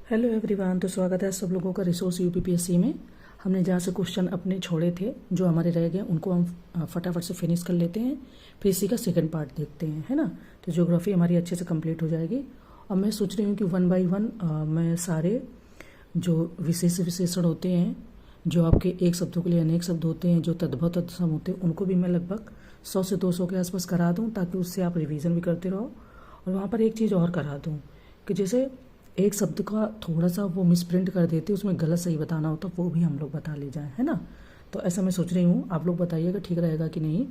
Hello everyone, तो स्वागत है सब लोगों का रिसोर्स यूपीपीएससी में। हमने जहाँ से क्वेश्चन अपने छोड़े थे, जो हमारे रह गए, उनको हम फटाफट से फिनिश कर लेते हैं। फिर इसी का सेकंड पार्ट देखते हैं, है ना। तो ज्योग्राफी हमारी अच्छे से कंप्लीट हो जाएगी। और मैं सोच रही हूँ कि वन बाय वन मैं सारे जो विशेषण होते हैं, जो आपके एक शब्दों के लिए अनेक शब्द होते हैं, जो तद्भव तत्सम होते हैं, उनको भी मैं लगभग 100 से 200 के आसपास करा दूँ, ताकि उससे आप रिवीजन भी करते रहो। और वहाँ पर एक चीज़ और करा दूँ कि जैसे एक शब्द का थोड़ा सा वो मिसप्रिंट कर देते, उसमें गलत सही बताना होता, वो भी हम लोग बता ले जाएं, है ना। तो ऐसा मैं सोच रही हूँ, आप लोग बताइएगा ठीक रहेगा कि नहीं।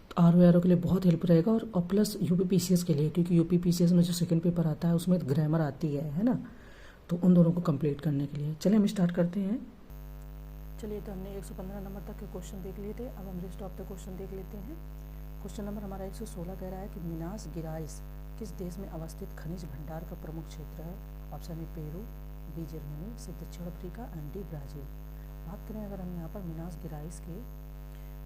तो आर ओ के लिए बहुत हेल्प रहेगा, और प्लस यूपीपीसीएस के लिए, क्योंकि यूपीपीसीएस में जो सेकंड पेपर आता है उसमें ग्रामर आती है ना। तो उन दोनों को कंप्लीट करने के लिए चलिए हम स्टार्ट करते हैं। चलिए, तो हमने 115 नंबर तक के क्वेश्चन देख लिए थे। अब हम रेस्ट ऑफ द क्वेश्चन देख लेते हैं। क्वेश्चन नंबर हमारा 116 कह रहा है कि मिनास गिराइस किस देश में अवस्थित खनिज भंडार का प्रमुख क्षेत्र है। Option A Peru, B Germany, C दक्षिण अफ्रीका एंड डी ब्राज़ील। बात करें अगर हम यहाँ पर मिनास गिराइस के,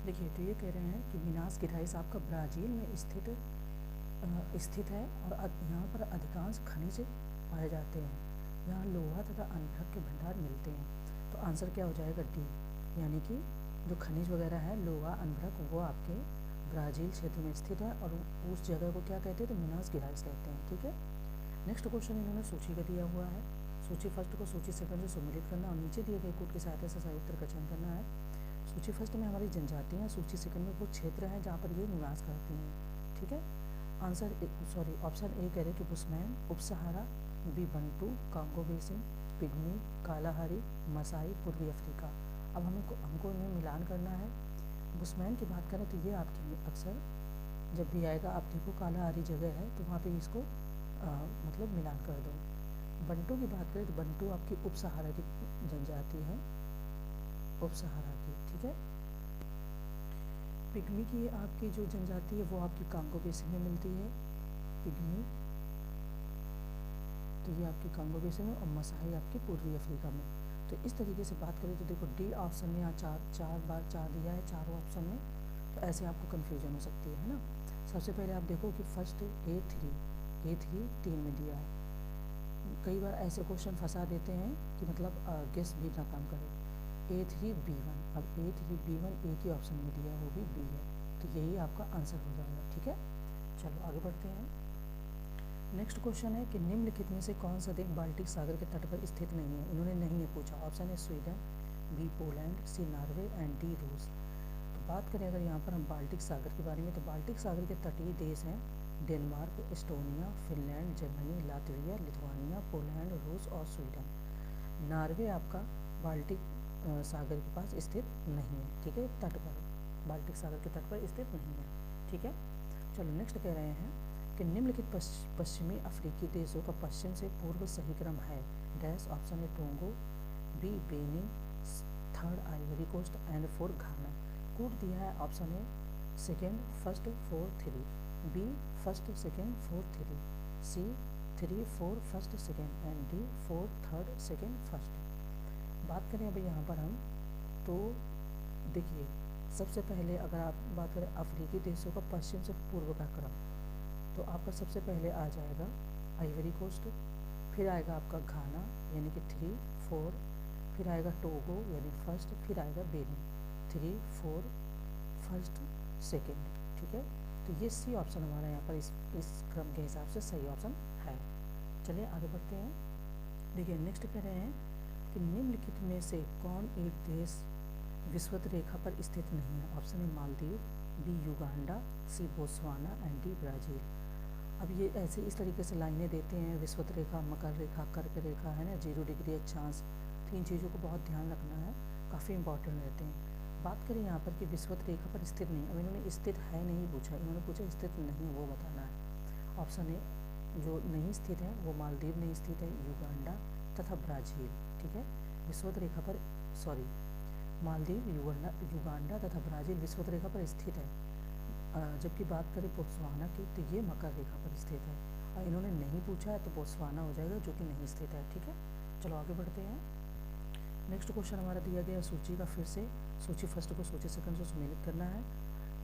देखिए तो ये कह रहे हैं कि मिनास गिराइस आपका ब्राज़ील में स्थित है, और यहाँ पर अधिकांश खनिज पाए जाते हैं। यहाँ लोहा तथा अनथक के भंडार मिलते हैं। तो आंसर क्या हो जाएगा, डी, यानी कि जो खनिज वगैरह है लोहा अनथक, वो आपके ब्राज़ील क्षेत्र में स्थित है, और उस जगह को क्या कहते हैं, तो मिनास गिराइस कहते हैं। ठीक है। नेक्स्ट क्वेश्चन इन्होंने सूची का दिया हुआ है। सूची फर्स्ट को सूची सेकंड से सम्मिलित करना, और नीचे दिए गए कोड की सहायता से सही उत्तर का चयन करना है। सूची फर्स्ट में हमारी जनजातियाँ, सूची सेकंड में वो क्षेत्र हैं जहाँ पर ये निवास करती हैं। ठीक है। आंसर ऑप्शन ए कह रहे कि बुशमैन, उप Sahara, B Bantu, Congo basin, Pygmy, Kalahari, Masai, पूर्वी अफ्रीका। अब हमको इन्हें मिलान करना है। बुशमैन की बात करें तो ये आपकी अक्सर जब भी आएगा, आप देखो कालाहारी जगह है तो वहाँ पे इसको मतलब मिलान कर दो। बंटू की बात करें तो बंटू आपकी उप सहारा की जनजाति है, उप सहारा की। ठीक है। पिग्मी की आपकी जो जनजाति है वो आपकी कांगो बेसिन में मिलती है, पिग्मी, तो ये आपकी कांगो बेसिन में, और मसाई आपकी पूर्वी अफ्रीका में। तो इस तरीके से बात करें तो देखो डी ऑप्शन में यहाँ चार बार चार दिया है, चारों ऑप्शन में, तो ऐसे आपको कन्फ्यूजन हो सकती है ना। सबसे पहले आप देखो कि फर्स्ट A3 3 में दिया है। कई बार ऐसे क्वेश्चन फंसा देते हैं कि मतलब गेस भी ना काम करे। A3B1, अब A3B1 एक ही ऑप्शन में दिया है, वो भी बी है, तो यही आपका आंसर हो जाएगा। ठीक है। चलो आगे बढ़ते हैं। नेक्स्ट क्वेश्चन है कि निम्नलिखित में से कौन सा देश बाल्टिक सागर के तट पर स्थित नहीं है। इन्होंने नहीं है पूछा। ऑप्शन है Sweden, B Poland, C Norway and D रूस। तो बात करें अगर यहाँ पर हम बाल्टिक सागर के बारे में, तो बाल्टिक सागर के तटीय देश हैं Denmark, Estonia, Finland, Germany, Latvia, Lithuania, Poland, रूस और स्वीडन। नॉर्वे आपका बाल्टिक सागर के पास स्थित नहीं है। ठीक है। तट पर, बाल्टिक सागर के तट पर स्थित नहीं है। ठीक है। चलो नेक्स्ट कह रहे हैं कि निम्नलिखित पश्चिमी अफ्रीकी देशों का पश्चिम से पूर्व सही क्रम है। डैश। ऑप्शन है Togo, B Benin, third Ivory Coast and fourth Ghana. Code दिया है option A second first 4 3, B first second 4 3, C 3 4 first second and D 4 third second first. बात करें अभी यहाँ पर हम, तो देखिए सबसे पहले अगर आप बात करें अफ्रीकी देशों का पश्चिम से पूर्व का क्रम, तो आपका सबसे पहले आ जाएगा आइवरी कोस्ट, फिर आएगा आपका घाना यानी कि 3 4, फिर आएगा टोगो यानी फर्स्ट, फिर आएगा बेनिन 3 4 फर्स्ट सेकेंड। ठीक है। तो ये सी ऑप्शन हमारा यहाँ पर इस क्रम के हिसाब से सही ऑप्शन है। चलिए आगे बढ़ते हैं। देखिए नेक्स्ट कह रहे हैं कि निम्नलिखित में से कौन एक देश विषुवत रेखा पर स्थित नहीं है। ऑप्शन है Maldives, B Uganda, C Botswana and D Brazil. अब ये ऐसे इस तरीके से लाइनें देते हैं, विषुवत रेखा, मकर रेखा, कर्क रेखा, है ना, 0 डिग्री अक्षांश। तो इन चीज़ों को बहुत ध्यान रखना है, काफ़ी इंपॉर्टेंट रहते हैं। बात करें यहाँ पर कि विषुवत रेखा पर स्थित नहीं, अब इन्होंने स्थित है नहीं पूछा, इन्होंने पूछा स्थित नहीं वो बताना है। ऑप्शन ए जो नहीं स्थित है वो मालदीव नहीं स्थित है, युगांडा तथा ब्राज़ील। ठीक है। विषुवत रेखा पर मालदीव, युगांडा तथा ब्राज़ील विषुवत रेखा पर स्थित है। जबकि बात करें बोत्सवाना की, तो ये मकर रेखा पर स्थित है, और इन्होंने नहीं पूछा है तो बोत्सवाना हो जाएगा जो कि नहीं स्थित है। ठीक है। चलो आगे बढ़ते हैं। नेक्स्ट क्वेश्चन हमारा दिया गया सूची का, फिर से सूची फर्स्ट को सूची सेकंड से सम्मिलित करना है।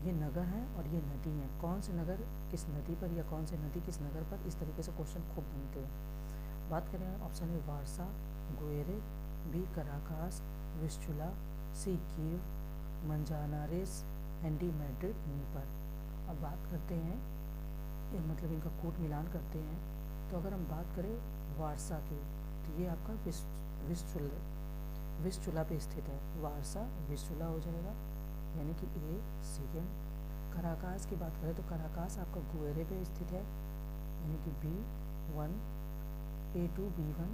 ये नगर हैं और ये नदी हैं, कौन से नगर किस नदी पर या कौन से नदी किस नगर पर, इस तरीके से क्वेश्चन खूब बनते हैं। बात करें ऑप्शन ए वारसा, गुएरे, B Caracas, Vistula, C Kiev, Manzanares, and D Madrid Dnieper. अब बात करते हैं ये मतलब इनका कोट मिलान करते हैं। तो अगर हम बात करें वारसा की तो ये आपका विस्चुला पे स्थित है, वारसा विस्चुला हो जाएगा यानी कि ए सेकेंड। कराकास की बात करें तो कराकास आपका गुएरे पे स्थित है यानी कि B1, A2 B1।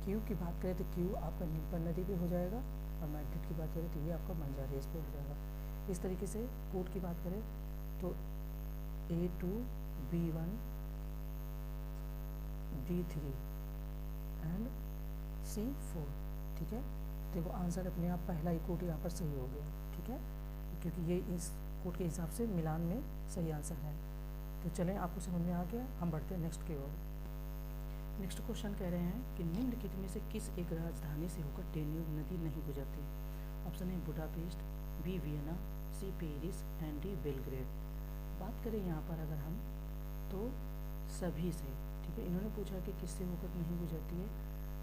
क्यू की बात करें तो क्यू आपका नीपर नदी पे हो जाएगा और मैड्रिड की बात करें तो ये आपका मंजारेस पे हो जाएगा। इस तरीके से कोड की बात करें तो A2 B1 D3 and C4। ठीक है, देखो आंसर अपने आप पहला ही कोड यहाँ पर सही हो गया। ठीक है, क्योंकि ये इस कोड के हिसाब से मिलान में सही आंसर है। तो चलें, आपको समझ में आ गया, हम बढ़ते हैं नेक्स्ट की ओर। नेक्स्ट क्वेश्चन कह रहे हैं कि निम्नलिखित में से किस एक राजधानी से होकर डेन्यूब नदी नहीं गुजरती। Option A Budapest, B Vienna, C Paris and D Belgrade. बात करें यहाँ पर अगर हम तो सभी से, ठीक है, इन्होंने पूछा कि किससे होकर नहीं गुजरती है।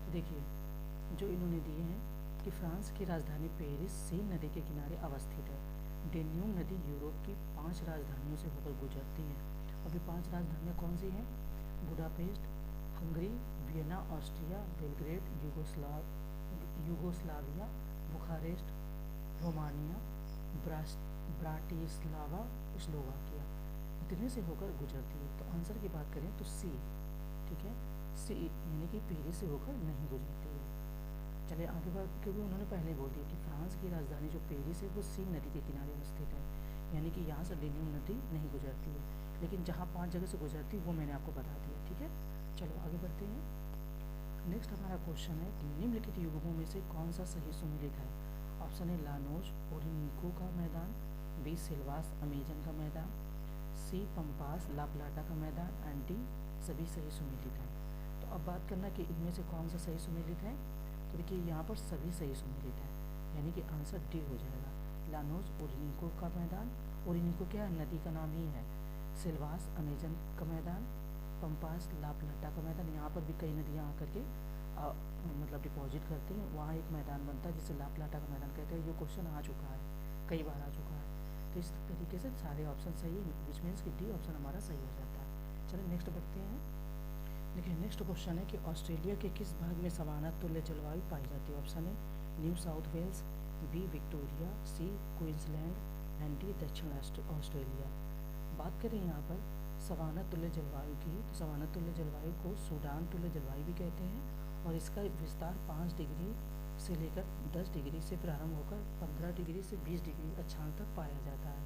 तो देखिए जो इन्होंने दिए हैं कि फ्रांस की राजधानी पेरिस सीन नदी के किनारे अवस्थित है। डेन्यूब नदी यूरोप की 5 राजधानियों से होकर गुजरती है। अभी 5 राजधानियाँ कौन सी हैं? Budapest Hungary, Vienna Austria, Belgrade Yugoslavia, Bucharest Romania, Bratislava Slovakia, इतने से होकर गुजरती है। तो आंसर की बात करें तो सी, ठीक है, सी यानी कि पेरिस से होकर नहीं गुजरती है। चलिए आगे बढ़, क्योंकि उन्होंने पहले बोल दिया कि फ्रांस की राजधानी जो पेरिस है वो सीन नदी के किनारे स्थित है, यानी कि यहाँ से डेन्यूब नदी नहीं गुजरती है। लेकिन जहाँ 5 जगह से गुजरती है वो मैंने आपको बता दिया। ठीक है, चलो आगे बढ़ते हैं। नेक्स्ट हमारा क्वेश्चन है कि निम्नलिखित युग्मों में से कौन सा सही सुमेलित है। ऑप्शन ए लानोज ओरिनिको का मैदान, बी सिल्वास अमेजन का मैदान, सी पंपास ला प्लाटा का मैदान एंड डी सभी सही सुमेलित हैं। तो अब बात करना कि इनमें से कौन सा सही सुमेलित है। तो देखिए यहाँ पर सभी सही सुमेलित है, यानी कि आंसर डी हो जाएगा। लानोज ओरिनिको का मैदान, ओरिनिको क्या है, नदी का नाम ही है। सिल्वास अमेजन का मैदान, पंपास ला प्लाटा का मैदान, यहाँ पर भी कई नदियाँ आकर के मतलब डिपॉजिट करती हैं, वहाँ एक मैदान बनता है जिसे ला प्लाटा का मैदान कहते हैं। ये क्वेश्चन आ चुका है, कई बार आ चुका है। तो इस तरीके से सारे ऑप्शन सही है, विच मीन्स कि डी ऑप्शन हमारा सही हो जाता है। चलिए नेक्स्ट बढ़ते हैं। देखिए नेक्स्ट क्वेश्चन है कि ऑस्ट्रेलिया के किस भाग में सवाना तुल्य जलवायु पाई जाती है। Option A New South Wales, B Victoria, C Queensland and D दक्षिण ऑस्ट्रेलिया। बात करें यहाँ पर सवाना तुल्य जलवायु की, तो सवाना तुल्य जलवायु को सूडान तुल्य जलवायु भी कहते हैं और इसका विस्तार 5 डिग्री से लेकर 10 डिग्री से प्रारंभ होकर 15 डिग्री से 20 डिग्री अक्षांश तक पाया जाता है।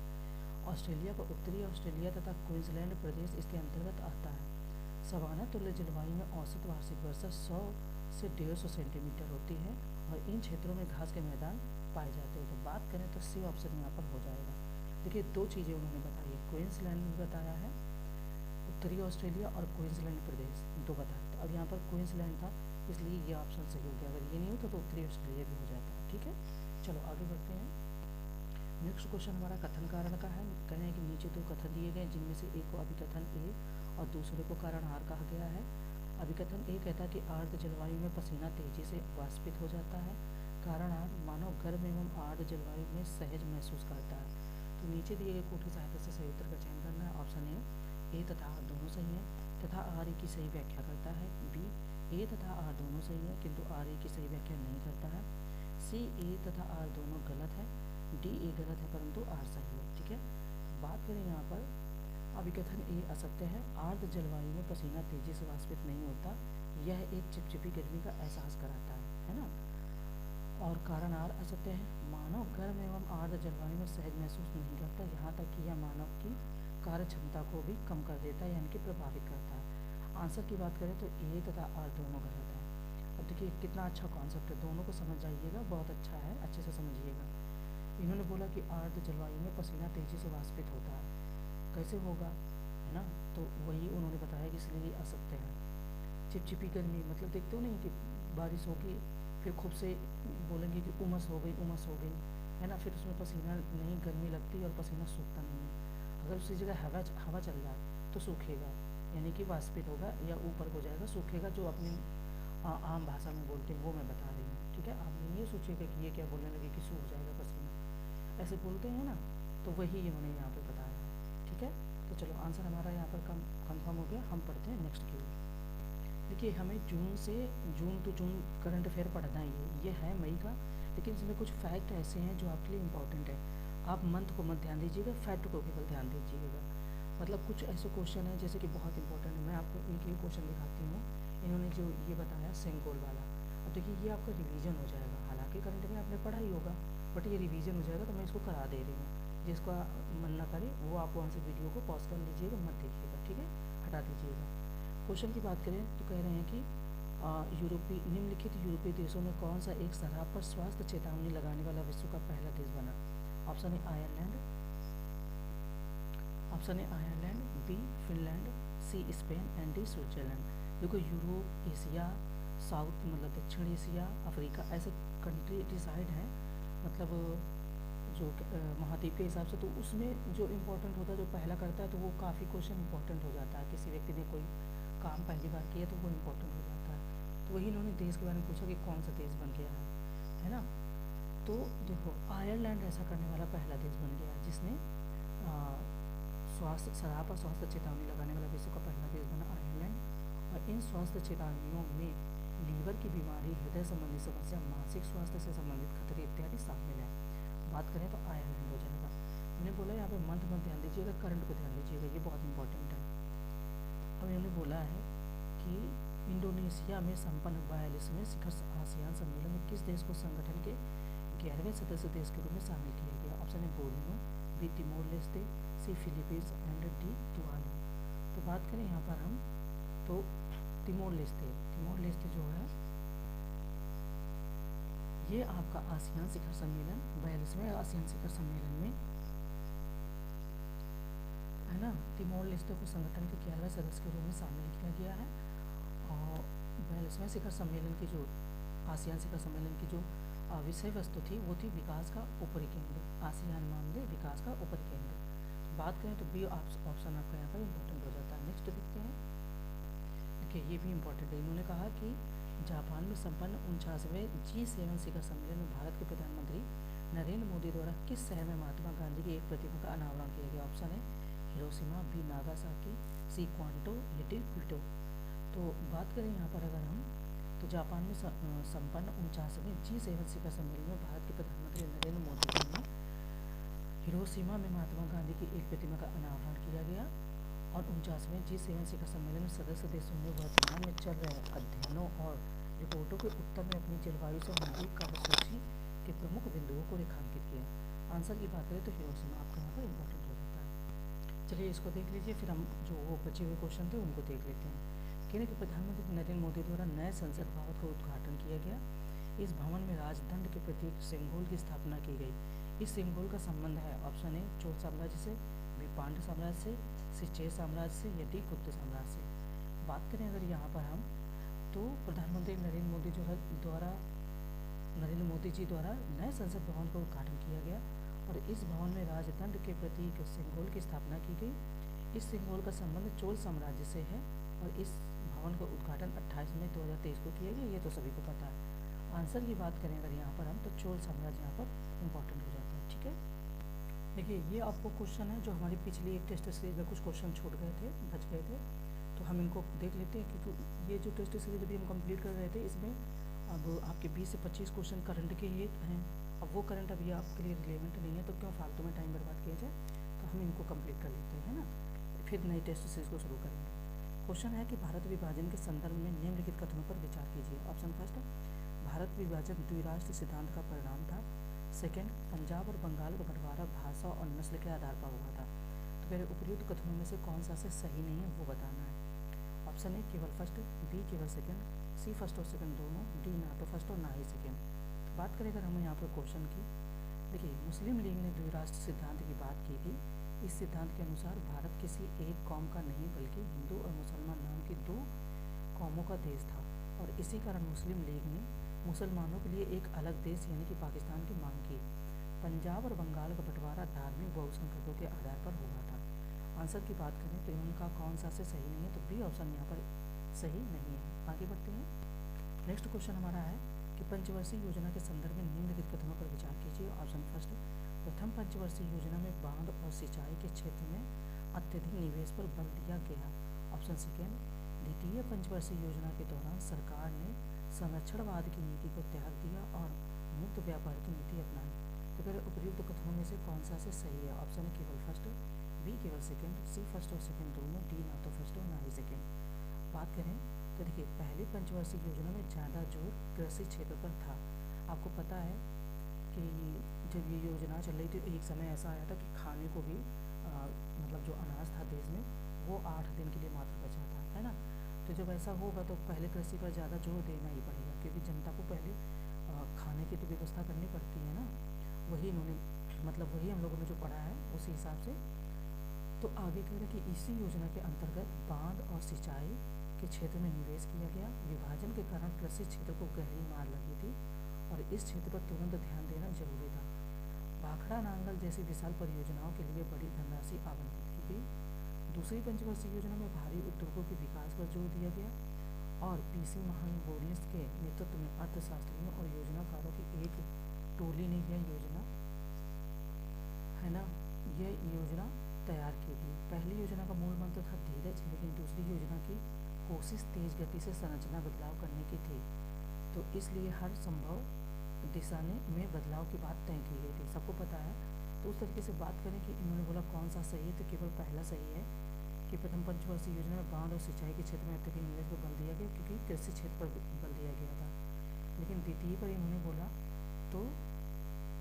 ऑस्ट्रेलिया का उत्तरी ऑस्ट्रेलिया तथा क्वींसलैंड प्रदेश इसके अंतर्गत आता है। सवाना तुल्य जलवायु में औसत वार्षिक वर्षा 100 से 150 सेंटीमीटर होती है और इन क्षेत्रों में घास के मैदान पाए जाते हैं। तो बात करें तो सी ऑप्शन यहाँ पर हो जाएगा। देखिए 2 चीज़ें उन्होंने बताई है, क्वींसलैंड भी बताया है, उत्तरी ऑस्ट्रेलिया और क्वींसलैंड प्रदेश 2 बताया। तो अब यहाँ पर क्वींसलैंड था इसलिए ये ऑप्शन सही हो गया, अगर ये नहीं होता तो उत्तरी ऑस्ट्रेलिया भी हो जाता है। ठीक है, चलो आगे बढ़ते हैं। नेक्स्ट क्वेश्चन हमारा कथन कारण का है। कह रहे हैं कि नीचे 2 कथन दिए गए जिनमें से एक को अभिकथन ए और दूसरे को कारण आर कहा गया है। अभिकथन ए कहता है कि आर्द्र जलवायु में पसीना तेजी से वाष्पित हो जाता है। कारण आर मानव गर्म एवं आर्द्र जलवायु में सहज महसूस करता है। तो नीचे दिए गए कोड की सहायता से सही उत्तर का चयन करना है। ऑप्शन ए तथा आर दोनों सही है तथा आर ए की सही व्याख्या करता है। बी ए तथा आर दोनों सही है किंतु आर ए की सही व्याख्या नहीं करता है। सी ए तथा आर दोनों गलत है। डी ए गलत है परंतु आर सही है। ठीक है, बात करें यहाँ पर अभिकथन ए असत्य है। आर्द्र जलवायु में पसीना तेजी से वाष्पित नहीं होता, यह एक चिपचिपी गर्मी का एहसास कराता है ना। और कारण आर असत्य है। मानव गर्म एवं आर्द्र जलवायु में सहज महसूस नहीं करता, यहाँ तक कि यह मानव की कार्य क्षमता को भी कम कर देता है यानी कि प्रभावित करता है। आंसर की बात करें तो ए तथा आर दोनों गलत है। अब देखिए कितना अच्छा कॉन्सेप्ट है, दोनों को समझ जाइएगा, बहुत अच्छा है, अच्छे से समझिएगा। इन्होंने बोला कि आर्द्र जलवायु में पसीना तेजी से वाष्पित होता है, कैसे होगा, है ना, तो वही उन्होंने बताया कि इसलिए असत्य है। चिपचिपी गर्मी मतलब देखते हो नहीं कि बारिश होगी फिर खूब से बोलेंगे कि उमस हो गई, है ना, फिर उसमें पसीना नहीं, गर्मी लगती है और पसीना सूखता नहीं है। अगर उसी जगह हवा चल जाए तो सूखेगा, यानी कि वाष्पित होगा या ऊपर हो जाएगा, सूखेगा, जो अपनी आम भाषा में बोलते हैं वो मैं बता रही हूँ, ठीक है। आपने ये सोचिएगा कि ये क्या बोलने लगे कि सूख जाएगा पसीना, ऐसे बोलते हैं ना, तो वही इन्होंने यहाँ पे बताया है, ठीक है। तो चलो आंसर हमारा यहाँ पर कंफर्म हो गया। हम पढ़ते हैं नेक्स्ट की ओर। देखिए हमें जून टू जून करंट अफेयर पढ़ना ही है, ये है मई का, लेकिन इसमें कुछ फैक्ट ऐसे हैं जो आपके लिए इम्पोर्टेंट है। आप मंथ को मत ध्यान दीजिएगा, फैक्ट को केवल ध्यान दीजिएगा। मतलब कुछ ऐसे क्वेश्चन हैं जैसे कि बहुत इंपॉर्टेंट है, मैं आपको एक ये क्वेश्चन दिखाती हूँ। इन्होंने जो ये बताया सेंगोल वाला, अब देखिए ये आपका रिवीजन हो जाएगा, हालांकि करंट में आपने पढ़ा ही होगा, बट ये रिवीजन हो जाएगा, तो मैं इसको करा दे रही हूँ। जिसका मन ना करे वो आप वहाँ से वीडियो को पॉज कर लीजिएगा, मत देखिएगा, ठीक है, हटा दीजिएगा। क्वेश्चन की बात करें तो कह रहे हैं कि निम्नलिखित यूरोपीय देशों में कौन सा एक शराब पर स्वास्थ्य चेतावनी लगाने वाला विश्व का पहला देश बना? Option A Ireland, option A Ireland, B Finland, C Spain and D Switzerland. देखो यूरोप, एशिया, साउथ मतलब दक्षिण एशिया, अफ्रीका, ऐसे कंट्री डिसाइड हैं, मतलब जो महाद्वीप के हिसाब से, तो उसमें जो इम्पोर्टेंट होता है, जो पहला करता है, तो वो काफ़ी क्वेश्चन इंपॉर्टेंट हो जाता है। किसी व्यक्ति ने कोई काम पहली बार किया तो वो इम्पोर्टेंट हो जाता है। तो वही इन्होंने देश के बारे में पूछा कि कौन सा देश बन गया है ना। तो देखो आयरलैंड ऐसा करने वाला पहला देश बन गया जिसने शराब और स्वास्थ्य चेतावनी लगाने वाला विश्व का पहला देश बना आयरलैंड। और इन स्वास्थ्य चेतावनियों में लीवर की बीमारी, हृदय संबंधी समस्या, मानसिक स्वास्थ्य से संबंधित खतरे इत्यादि शामिल है। बात करें तो आयरलैंड हो जाएगा। मैंने बोला यहाँ पे मंथ मत ध्यान दीजिएगा, करंट को ध्यान दीजिएगा, ये बहुत इंपॉर्टेंट है। अब इन्होंने बोला है कि इंडोनेशिया में संपन्न 42वें शिखर आसियान सम्मेलन में किस देश को संगठन के 11वें सदस्य देश के रूप में शामिल किया गया? Option A Borneo, B Timor Leste, C Philippines and D Tuvalu. तो बात करें यहाँ पर हम तो तिमोर लेस्टे जो है ये आपका आसियान शिखर सम्मेलन 42वें आसियान शिखर सम्मेलन में है ना, तिमोर लेस्टे को संगठन के 11वें सदस्य के रूप में शामिल किया गया है। और 42वें शिखर सम्मेलन की जो आसियान शिखर सम्मेलन की जो विषय वस्तु थी वो थी विकास का ऊपरी केंद्र, आसियान मामले विकास का ऊपरी केंद्र। बात करें तो बी ऑप्शन आपका यहाँ पर इम्पोर्टेंट हो जाता है। नेक्स्ट देखते हैं, देखिए ये भी इम्पोर्टेंट है। इन्होंने कहा कि जापान में संपन्न 49वें G7 शिखर सम्मेलन में भारत के प्रधानमंत्री नरेंद्र मोदी द्वारा किस शहर में महात्मा गांधी की एक प्रतिमा का अनावरण किया गया? ऑप्शन है हिरोशिमा, बी नागासाकी, सी क्वांटो, या डी क्योटो। तो बात करें यहाँ पर अगर हम तो जापान में संपन्न 49वें G7 शिखर सम्मेलन में भारत के प्रधानमंत्री नरेंद्र मोदी जी ने हिरोशिमा में महात्मा गांधी की एक प्रतिमा का अनावरण किया गया। और 49वें G7 शिखर सम्मेलन में सदस्य देशों ने वर्तमान में चल रहे अध्ययनों और रिपोर्टों के उत्तर में अपनी जलवायु संबंधी कार्यसूची के प्रमुख बिंदुओं को रेखांकित किया। आंसर की बात करें तो हिरोशिमा आपका यहाँ पर इम्पोर्टेंट हो जाता है। चलिए इसको देख लीजिए, फिर हम जो वो बचे हुए क्वेश्चन थे उनको देख लेते हैं। कहने के प्रधानमंत्री नरेंद्र मोदी द्वारा नए संसद भवन का उद्घाटन किया गया। इस भवन में राजदंड के प्रतीक सिंघोल की स्थापना की गई। इस सिंघोल का संबंध है ऑप्शन ए चोल साम्राज्य से, बी पांड्य साम्राज्य से, सी चेर साम्राज्य से, या डी गुप्त साम्राज्य से। बात करें अगर यहाँ पर हम तो प्रधानमंत्री नरेंद्र मोदी जी द्वारा नए संसद भवन का उद्घाटन किया गया और इस भवन में राजदंड के प्रतीक सिंघोल की स्थापना की गई। इस सिंघोल का संबंध चोल साम्राज्य से है और इस भवन का उद्घाटन 28 मई 2023 को किया गया, ये तो सभी को पता है। आंसर की बात करें अगर यहाँ पर हम तो चोल साम्राज्य यहाँ पर इम्पोर्टेंट हो जाता है, ठीक है। देखिए ये आपको क्वेश्चन है जो हमारी पिछली एक टेस्ट सीरीज में कुछ क्वेश्चन छूट गए थे, बच गए थे, तो हम इनको देख लेते हैं। क्योंकि ये जो टेस्ट सीरीज अभी हम कंप्लीट कर रहे थे इसमें अब आपके 20 से 25 क्वेश्चन करंट के ही हैं। अब वो करंट अभी आपके लिए रिलेवेंट नहीं है, तो क्यों फालतू में टाइम बर्बाद किया जाए, तो हम इनको कंप्लीट कर लेते हैं, है ना, फिर नई टेस्ट सीरीज को शुरू करेंगे। क्वेश्चन है कि भारत विभाजन के संदर्भ में निम्नलिखित कथनों पर विचार कीजिए। ऑप्शन फर्स्ट, भारत विभाजन द्विराष्ट्र सिद्धांत का परिणाम था। सेकंड, पंजाब और बंगाल का बंटवारा भाषा और नस्ल के आधार पर हुआ था। तो पहले उपयुक्त कथनों में से कौन सा से सही नहीं है वो बताना है। ऑप्शन ए केवल फर्स्ट, बी केवल सेकंड, सी फर्स्ट और सेकंड दोनों, डी ना तो फर्स्ट और ना ही सेकंड। बात करें अगर हम यहाँ पर क्वेश्चन की, देखिए मुस्लिम लीग ने द्विराष्ट्र सिद्धांत की बात की थी। इस सिद्धांत के अनुसार भारत किसी एक कौम का नहीं बल्कि हिंदू और मुसलमान नाम की दो कौमों का देश था और इसी कारण मुस्लिम लीग ने मुसलमानों के लिए एक अलग देश यानी कि पाकिस्तान की मांग की। पंजाब और बंगाल का बंटवारा धार्मिक बहुसंख्यकों के आधार पर हुआ था। आंसर की बात करें तो इनका कौन सा से सही नहीं है, तो बी ऑप्शन यहाँ पर सही नहीं है। आगे बढ़ते हैं। नेक्स्ट क्वेश्चन हमारा है कि पंचवर्षीय योजना के संदर्भ में निम्नलिखित कथनों पर विचार कीजिए। ऑप्शन फर्स्ट, प्रथम पंचवर्षीय योजना में बांध और सिंचाई के क्षेत्र में अत्यधिक निवेश पर बल दिया गया। ऑप्शन सेकेंड, द्वितीय पंचवर्षीय योजना के दौरान सरकार ने संरक्षणवाद की नीति को त्याग दिया और मुक्त व्यापार की नीति अपनाई। तो कह रहे उपयुक्त कथनों में से कौन सा से सही है। ऑप्शन है केवल फर्स्ट, बी केवल सेकेंड, सी फर्स्ट और सेकेंड दोनों, डी ना तो फर्स्ट और ना ही सेकेंड। बात करें तो देखिए पहली पंचवर्षीय योजना में ज़्यादा जोर कृषि क्षेत्र पर था। आपको पता है कि जब ये योजना चल रही थी एक समय ऐसा आया था कि खाने को भी मतलब जो अनाज था देश में वो 8 दिन के लिए मात्र बचा था, है ना। तो जब ऐसा होगा तो पहले कृषि पर ज़्यादा जोर देना ही पड़ेगा, क्योंकि जनता को पहले खाने की तो व्यवस्था करनी पड़ती है ना। वही इन्होंने मतलब वही हम लोगों ने जो पढ़ा है उसी हिसाब से। तो आगे कह रहे कि इसी योजना के अंतर्गत बांध और सिंचाई के क्षेत्र में निवेश किया गया। विभाजन के कारण कृषि क्षेत्र को गहरी मार लगी थी और इस क्षेत्र पर तुरंत ध्यान देना जरूरी था। भाखड़ा नांगल जैसी विशाल परियोजनाओं के लिए बड़ी धनराशि आवंटित की गई। दूसरी पंचवर्षीय योजना में भारी उद्योगों के विकास पर जोर दिया गया और पीसी महालनोबिस के नेतृत्व में अर्थशास्त्रियों और योजनाकारों की एक टोली ने यह योजना, है ना, यह योजना तैयार की थी। पहली योजना का मूल मंत्र था धीरज, लेकिन दूसरी योजना की कोशिश तेज गति से संरचना बदलाव करने की थी। तो इसलिए हर संभव दिशा में बदलाव की बात तय की गई थी, सबको पता है। तो उस तरीके से बात करें कि इन्होंने बोला कौन सा सही है, तो केवल पहला सही है कि प्रथम पंचवर्षीय योजना में बांध और सिंचाई के क्षेत्र में अत्यधिक निवेश पर बल दिया गया, क्योंकि कृषि क्षेत्र पर बल दिया गया था। लेकिन द्वितीय पर इन्होंने बोला तो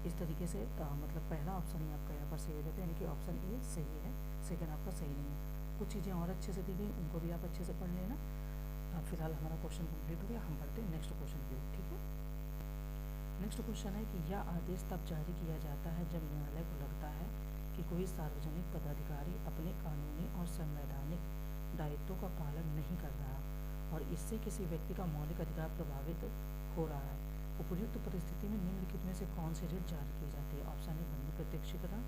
इस तरीके से मतलब पहला ऑप्शन ही आपका यहाँ पर सही हो जाता है, यानी कि ऑप्शन ए सही है, सेकेंड आपका सही नहीं है। कुछ चीज़ें और अच्छे से दी गई, उनको भी आप अच्छे से पढ़ लेना। फिलहाल हमारा क्वेश्चन कंप्लीट हो गया, हम पढ़ते हैं नेक्स्ट क्वेश्चन की ओर, ठीक है। नेक्स्ट क्वेश्चन है कि यह आदेश तब जारी किया जाता है जब न्यायालय को लगता है कि कोई सार्वजनिक पदाधिकारी अपने कानूनी और संवैधानिक दायित्वों का पालन नहीं कर रहा और इससे किसी व्यक्ति का मौलिक अधिकार प्रभावित हो रहा है। उपयुक्त परिस्थिति में निम्नलिखित में से कौन सी रिट जारी की जाती है। ऑप्शन ए बंदी प्रत्यक्षीकरण,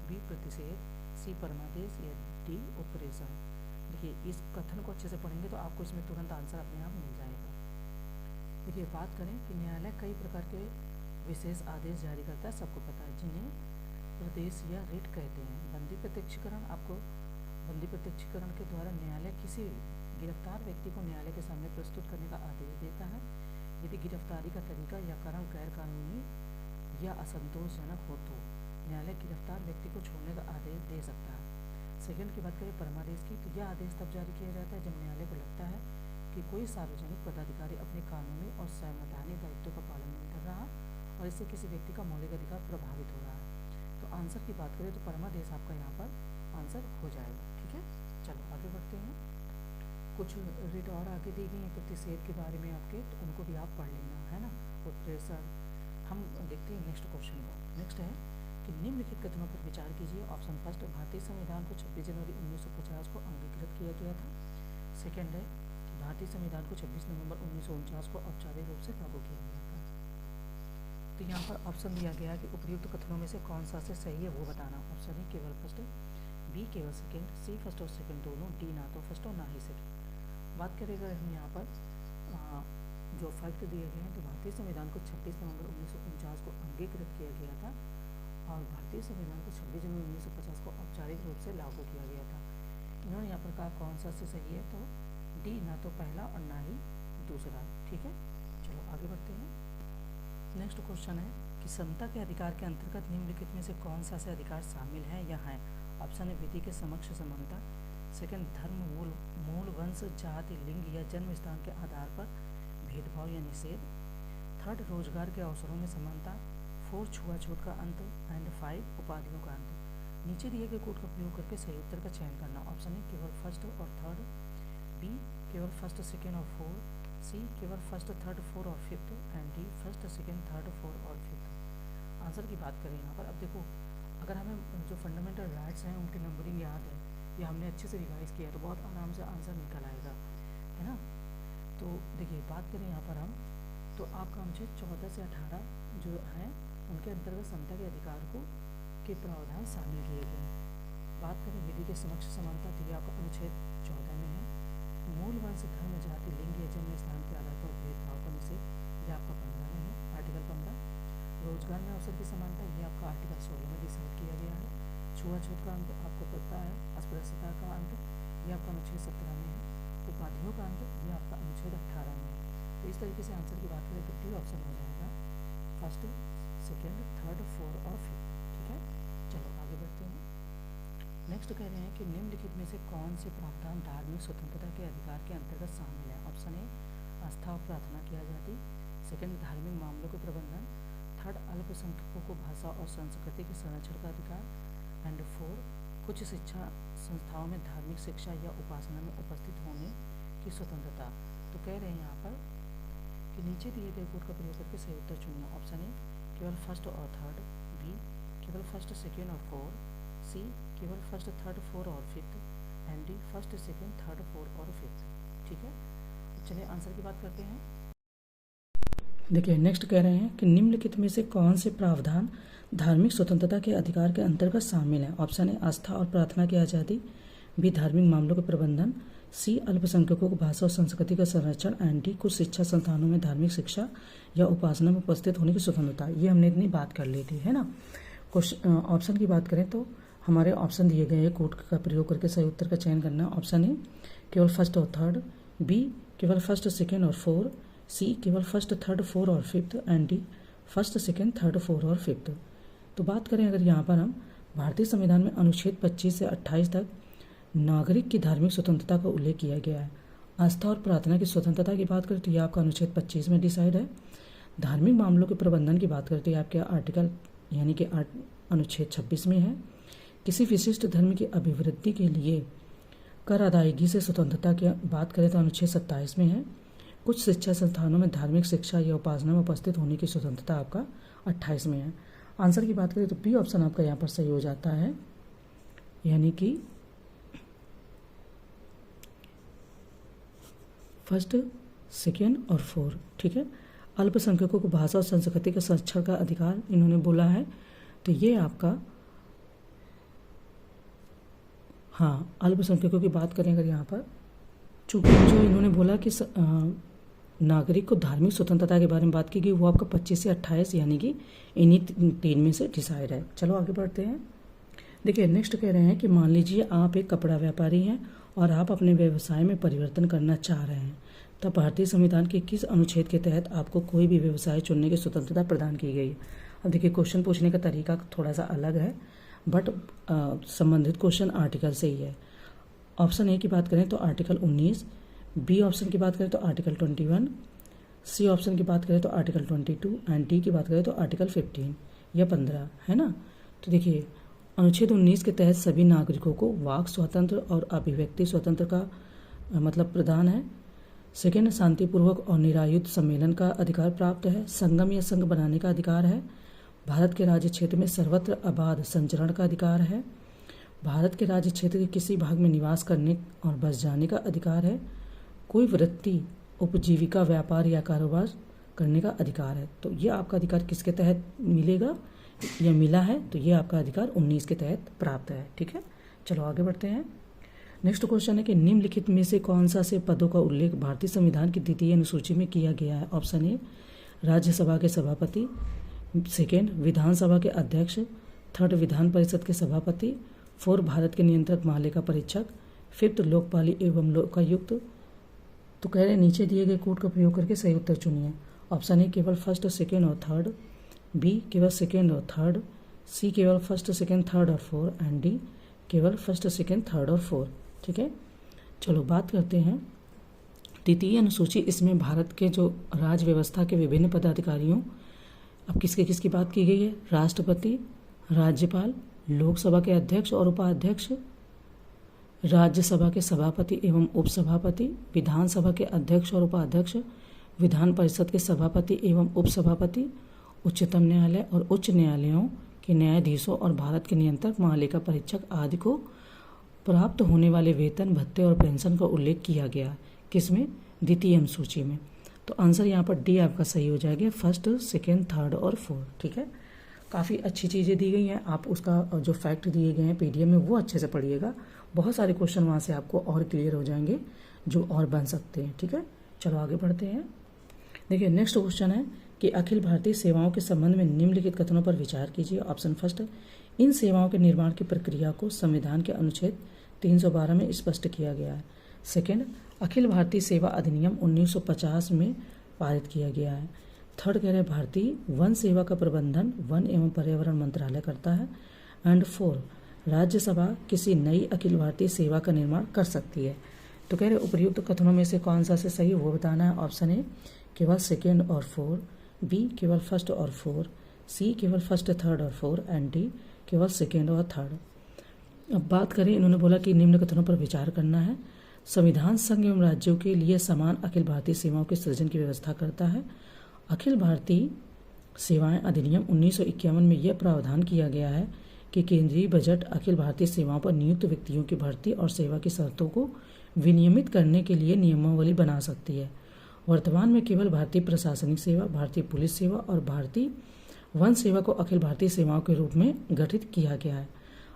बी प्रतिषेध, सी परमादेश या डी ऑपरेशन। देखिए इस कथन को अच्छे से पढ़ेंगे तो आपको इसमें तुरंत आंसर अपने आप मिल जाएगा। देखिए बात करें कि न्यायालय कई प्रकार के विशेष आदेश जारी करता है, सबको पता है, जिन्हें प्रदेश या रिट कहते हैं। बंदी प्रत्यक्षीकरण, आपको बंदी प्रत्यक्षीकरण के द्वारा न्यायालय किसी गिरफ्तार व्यक्ति को न्यायालय के सामने प्रस्तुत करने का आदेश देता है यदि गिरफ्तारी का तरीका या कारण गैर कानूनी या असंतोषजनक हो तो न्यायालय गिरफ्तार व्यक्ति को छोड़ने का आदेश दे सकता है। सेकंड की बात करें परमादेश की, तो यह आदेश तब जारी किया जाता है जब न्यायालय को लगता है कि कोई सार्वजनिक पदाधिकारी अपने कानूनी और संवैधानिक दायित्वों का पालन नहीं कर रहा और इससे किसी व्यक्ति का मौलिक अधिकार प्रभावित हो रहा है। तो आंसर की बात करें तो परमादेश आपका यहाँ पर आंसर हो जाएगा, ठीक है। चलो आगे बढ़ते हैं। कुछ रिट और आगे दी गई हैं प्रतिषेध के बारे में आपके, तो उनको भी आप पढ़ लेना, है ना। उत्प्रेषण। हम देखते हैं नेक्स्ट क्वेश्चन को। नेक्स्ट है कि निम्नलिखित कथनों पर विचार कीजिए। ऑप्शन फर्स्ट, भारतीय संविधान को 26 जनवरी 1950 को अंगीकृत किया गया था। सेकेंड है भारतीय संविधान को 26 नवंबर 1949 को औपचारिक रूप से लागू किया गया था। तो यहाँ पर ऑप्शन दिया गया कि उपयुक्त कथनों में से कौन सा से सही है वो बताना। ऑप्शन ए केवल फर्स्ट, बी केवल सेकेंड, सी फर्स्ट और सेकेंड दोनों, डी ना तो फर्स्ट और ना ही सेकेंड। बात करेगा हम यहाँ पर जो फैक्ट दिए गए हैं, तो भारतीय संविधान को 26 नवंबर 1949 को अंगीकृत किया गया था और भारतीय संविधान को 26 जनवरी 1950 को औपचारिक रूप से लागू किया गया था। इन्होंने यहाँ पर कहा कौन सा से सही है, तो डी ना तो पहला और ना ही दूसरा, ठीक है। चलो आगे बढ़ते हैं। नेक्स्ट क्वेश्चन है कि समता के अधिकार के अंतर्गत निम्नलिखित में से कौन सा से अधिकार शामिल है या है। ऑप्शन है विधि के समक्ष समानता, सेकंड धर्म, मूल वंश, जाति, लिंग या जन्म स्थान के आधार पर भेदभाव या निषेध, थर्ड रोजगार के अवसरों में समानता, फोर छुआछूत का अंत एंड 5 उपाधियों का अंत। नीचे दिए गए कोड का प्रयोग करके सही उत्तर का चयन करना। ऑप्शन है केवल फर्स्ट और थर्ड, बी केवल फर्स्ट, सेकेंड और फोर्थ, सी केवल फर्स्ट, थर्ड, फोर्थ और fifth and D first, second, third, fourth और फिफ्थ। आंसर की बात करें यहाँ पर, अब देखो अगर हमें जो फंडामेंटल राइट्स हैं उनकी नंबरिंग याद है या हमने अच्छे से रिवाइज किया तो बहुत आराम से आंसर निकल आएगा, है ना। तो देखिए बात करें यहाँ पर हम, तो आपका हमसे 14 से 18 जो हैं उनके अंतर्गत समता के अधिकार के प्रावधान शामिल किए गए। बात करें विधि के समक्ष समानता, तो ये आपका अनुच्छेद 14 में है। मूल वंश, धर्म, जाति, लिंग या जन्म स्थान के आधार पर भेदभाव का रोजगार में अवसर की समानता, ये आपका आर्टिकल 16 में डिसाइड किया गया है। छुआछूत का अंत आपको पता है, अस्पृश्यता का अंत ये आपका अनुच्छेद 17 में है। उपाधियों का अंत ये आपका अनुच्छेद 18 में है। तो इस तरीके से आंसर की बात करें तो डी ऑप्शन हो जाएगा फर्स्ट, सेकेंड, थर्ड, फोर्थ और फिफ्थ। ठीक है, चलो आगे बढ़ते हैं। नेक्स्ट कह रहे हैं कि निम्नलिखित में से कौन से प्रावधान धार्मिक स्वतंत्रता के अधिकार के अंतर्गत शामिल है। ऑप्शन ए, आस्था और प्रार्थना की आज़ादी, सेकेंड, धार्मिक मामलों के प्रबंधन, थर्ड, अल्पसंख्यकों को भाषा और संस्कृति के संरक्षण का अधिकार, एंड फोर, कुछ शिक्षा संस्थाओं में धार्मिक शिक्षा या उपासना में उपस्थित होने की स्वतंत्रता। तो कह रहे हैं यहाँ पर कि नीचे दिए गए कोड का प्रयोग करके सही उत्तर चुनिए। ऑप्शन ए, केवल फर्स्ट और थर्ड, बी, केवल फर्स्ट, सेकेंड और फोर, सी, केवल फर्स्ट, थर्ड, फोर और fifth, and D, first, second, third, four और फिफ्थ। ठीक है, चलिए आंसर की बात करते हैं। देखिए नेक्स्ट कह रहे हैं कि निम्नलिखित में से कौन से प्रावधान धार्मिक स्वतंत्रता के अधिकार के अंतर्गत शामिल है। ऑप्शन ए, आस्था और प्रार्थना की आज़ादी, बी, धार्मिक मामलों के प्रबंधन, सी, अल्पसंख्यकों को भाषा और संस्कृति का संरक्षण, एंड डी, कुछ शिक्षा संस्थानों में धार्मिक शिक्षा या उपासना में उपस्थित होने की स्वतंत्रता। ये हमने इतनी बात कर ली थी, है ना। क्वेश्चन ऑप्शन की बात करें तो हमारे ऑप्शन दिए गए हैं, कोड का प्रयोग करके सही उत्तर का चयन करना। ऑप्शन ए, केवल फर्स्ट और थर्ड, बी, केवल फर्स्ट, सेकेंड और फोर, सी, केवल फर्स्ट, थर्ड, फोर और fifth, and D, first, second, third, four और फिफ्थ। तो बात करें अगर यहाँ पर हम भारतीय संविधान में अनुच्छेद 25 से 28 तक नागरिक की धार्मिक स्वतंत्रता का उल्लेख किया गया है। आस्था और प्रार्थना की स्वतंत्रता की बात करें तो यह आपका अनुच्छेद 25 में डिसाइड है। धार्मिक मामलों के प्रबंधन की बात करते हैं आपके आर्टिकल यानी कि अनुच्छेद 26 में है। किसी विशिष्ट धर्म की अभिवृद्धि के लिए कर अदायगी से स्वतंत्रता की बात करें तो अनुच्छेद 27 में है। कुछ शिक्षा संस्थानों में धार्मिक शिक्षा या उपासना में उपस्थित होने की स्वतंत्रता आपका 28 में है। आंसर की बात करें तो बी ऑप्शन आपका यहाँ पर सही हो जाता है, यानी कि फर्स्ट, सेकेंड और फोर। ठीक है, अल्पसंख्यकों को भाषा और संस्कृति का संरक्षण का अधिकार इन्होंने बोला है, तो ये आपका हाँ अल्पसंख्यकों की बात करें अगर यहाँ पर, चूंकि जो इन्होंने बोला कि नागरिक को धार्मिक स्वतंत्रता के बारे में बात की गई, वो आपका 25 से 28 यानी कि इन्हीं तीन में से डिसाइड है। चलो आगे बढ़ते हैं। देखिए नेक्स्ट कह रहे हैं कि मान लीजिए आप एक कपड़ा व्यापारी हैं और आप अपने व्यवसाय में परिवर्तन करना चाह रहे हैं, तब भारतीय संविधान के किस अनुच्छेद के तहत आपको कोई भी व्यवसाय चुनने की स्वतंत्रता प्रदान की गई। अब देखिए क्वेश्चन पूछने का तरीका थोड़ा सा अलग है, बट संबंधित क्वेश्चन आर्टिकल से ही है। ऑप्शन ए की बात करें तो आर्टिकल 19, बी ऑप्शन की बात करें तो आर्टिकल 21, सी ऑप्शन की बात करें तो आर्टिकल 22, एंड डी की बात करें तो आर्टिकल 15 या 15, है ना। तो देखिए अनुच्छेद 19 के तहत सभी नागरिकों को वाक स्वातंत्र और अभिव्यक्ति स्वतंत्र का मतलब प्रदान है। सेकेंड, शांतिपूर्वक और निरायुध सम्मेलन का अधिकार प्राप्त है। संगम या संघ बनाने का अधिकार है। भारत के राज्य क्षेत्र में सर्वत्र आबाद संचरण का अधिकार है। भारत के राज्य क्षेत्र के किसी भाग में निवास करने और बस जाने का अधिकार है। कोई वृत्ति, उपजीविका, व्यापार या कारोबार करने का अधिकार है। तो ये आपका अधिकार किसके तहत मिलेगा या मिला है, तो ये आपका अधिकार 19 के तहत प्राप्त है। ठीक है, चलो आगे बढ़ते हैं। नेक्स्ट क्वेश्चन है कि निम्नलिखित में से कौन सा से पदों का उल्लेख भारतीय संविधान की द्वितीय अनुसूची में किया गया है। ऑप्शन ए, राज्यसभा के सभापति, सेकेंड, विधानसभा के अध्यक्ष, थर्ड, विधान परिषद के सभापति, फोर, भारत के नियंत्रक महालेखा परीक्षक, फिफ्थ, लोकपाल एवं लोकायुक्त। तो कह रहे नीचे दिए गए कोड का प्रयोग करके सही उत्तर चुनिए। ऑप्शन ए, केवल फर्स्ट, सेकेंड और थर्ड, बी, केवल सेकेंड और थर्ड, सी, केवल फर्स्ट, सेकेंड, थर्ड और फोर, एंड डी, केवल फर्स्ट, सेकेंड, थर्ड और फोर। ठीक है, चलो बात करते हैं द्वितीय अनुसूची। इसमें भारत के जो राज्य व्यवस्था के विभिन्न पदाधिकारियों, अब किसकी बात की गई है, राष्ट्रपति, राज्यपाल, लोकसभा के अध्यक्ष और उपाध्यक्ष, राज्यसभा के सभापति एवं उपसभापति, विधानसभा के अध्यक्ष और उपाध्यक्ष, विधान परिषद के सभापति एवं उपसभापति, उच्चतम न्यायालय और उच्च न्यायालयों के न्यायाधीशों और भारत के नियंत्रक महालेखा परीक्षक आदि को प्राप्त होने वाले वेतन, भत्ते और पेंशन का उल्लेख किया गया। किसमें, द्वितीय अनुसूची में। तो आंसर यहाँ पर डी आपका सही हो जाएगा, फर्स्ट, सेकेंड, थर्ड और फोर्थ। ठीक है, काफ़ी अच्छी चीज़ें दी गई हैं। आप उसका जो फैक्ट दिए गए हैं पीडीएफ में वो अच्छे से पढ़िएगा, बहुत सारे क्वेश्चन वहाँ से आपको और क्लियर हो जाएंगे जो और बन सकते हैं। ठीक है, चलो आगे बढ़ते हैं। देखिए नेक्स्ट क्वेश्चन है कि अखिल भारतीय सेवाओं के संबंध में निम्नलिखित कथनों पर विचार कीजिए। ऑप्शन फर्स्ट, इन सेवाओं के निर्माण की प्रक्रिया को संविधान के अनुच्छेद 312 में स्पष्ट किया गया है। सेकेंड, अखिल भारतीय सेवा अधिनियम 1950 में पारित किया गया है। थर्ड कह रहे हैं भारतीय वन सेवा का प्रबंधन वन एवं पर्यावरण मंत्रालय करता है। एंड फोर, राज्यसभा किसी नई अखिल भारतीय सेवा का निर्माण कर सकती है। तो कह रहे उपर्युक्त कथनों में से कौन सा से सही है वो बताना है। ऑप्शन ए केवल सेकेंड और फोर, बी केवल फर्स्ट और फोर, सी केवल फर्स्ट थर्ड और फोर, एंड डी केवल सेकेंड और थर्ड। अब बात करें, इन्होंने बोला कि निम्न कथनों पर विचार करना है। संविधान संघ एवं राज्यों के लिए समान अखिल भारतीय सेवाओं के सृजन की व्यवस्था करता है। अखिल भारतीय सेवाएं अधिनियम 1951 में यह प्रावधान किया गया है कि केंद्रीय बजट अखिल भारतीय सेवाओं पर नियुक्त व्यक्तियों की भर्ती और सेवा की शर्तों को विनियमित करने के लिए नियमावली बना सकती है। वर्तमान में केवल भारतीय प्रशासनिक सेवा, भारतीय पुलिस सेवा और भारतीय वन सेवा को अखिल भारतीय सेवाओं के रूप में गठित किया गया है।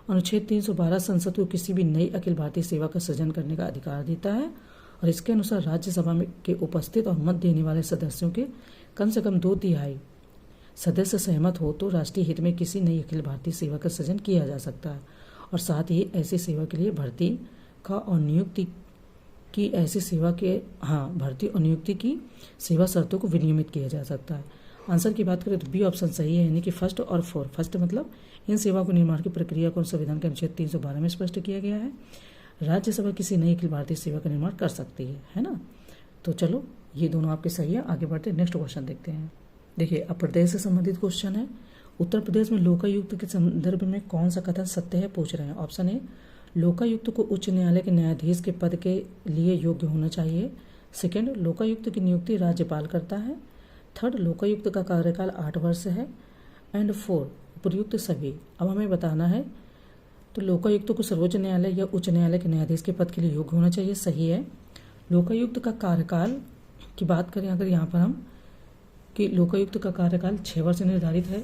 अनुच्छेद 312 संसद को किसी भी नई अखिल भारतीय सेवा का सृजन करने का अधिकार देता है और इसके अनुसार राज्यसभा में के उपस्थित और मत देने वाले सदस्यों के कम से कम 2/3 सदस्य सहमत हो तो राष्ट्रीय हित में किसी नई अखिल भारतीय सेवा का सृजन किया जा सकता है और साथ ही ऐसी सेवा के लिए भर्ती और नियुक्ति की सेवा शर्तों को विनियमित किया जा सकता है। आंसर की बात करें तो बी ऑप्शन सही है, यानी कि फर्स्ट और फोर। फर्स्ट मतलब इन सेवाओं को निर्माण की प्रक्रिया को संविधान के अनुच्छेद 312 में स्पष्ट किया गया है। राज्यसभा किसी नई अखिल भारतीय सेवा का निर्माण कर सकती है ना। तो चलो ये दोनों आपके सही है। आगे बढ़ते नेक्स्ट क्वेश्चन देखते हैं। देखिए, अब प्रदेश से संबंधित क्वेश्चन है। उत्तर प्रदेश में लोकायुक्त के संदर्भ में कौन सा कथन सत्य है पूछ रहे हैं। ऑप्शन ए, लोकायुक्त को उच्च न्यायालय के न्यायाधीश के पद के लिए योग्य होना चाहिए। सेकेंड, लोकायुक्त की नियुक्ति राज्यपाल करता है। थर्ड, लोकायुक्त का कार्यकाल 8 वर्ष है। एंड फोर, उपयुक्त सभी। अब हमें बताना है तो लोकायुक्त को सर्वोच्च न्यायालय या उच्च न्यायालय के न्यायाधीश के पद के लिए योग्य होना चाहिए, सही है। लोकायुक्त का कार्यकाल की बात करें अगर यहाँ पर हम कि लोकायुक्त का कार्यकाल 6 वर्ष निर्धारित है,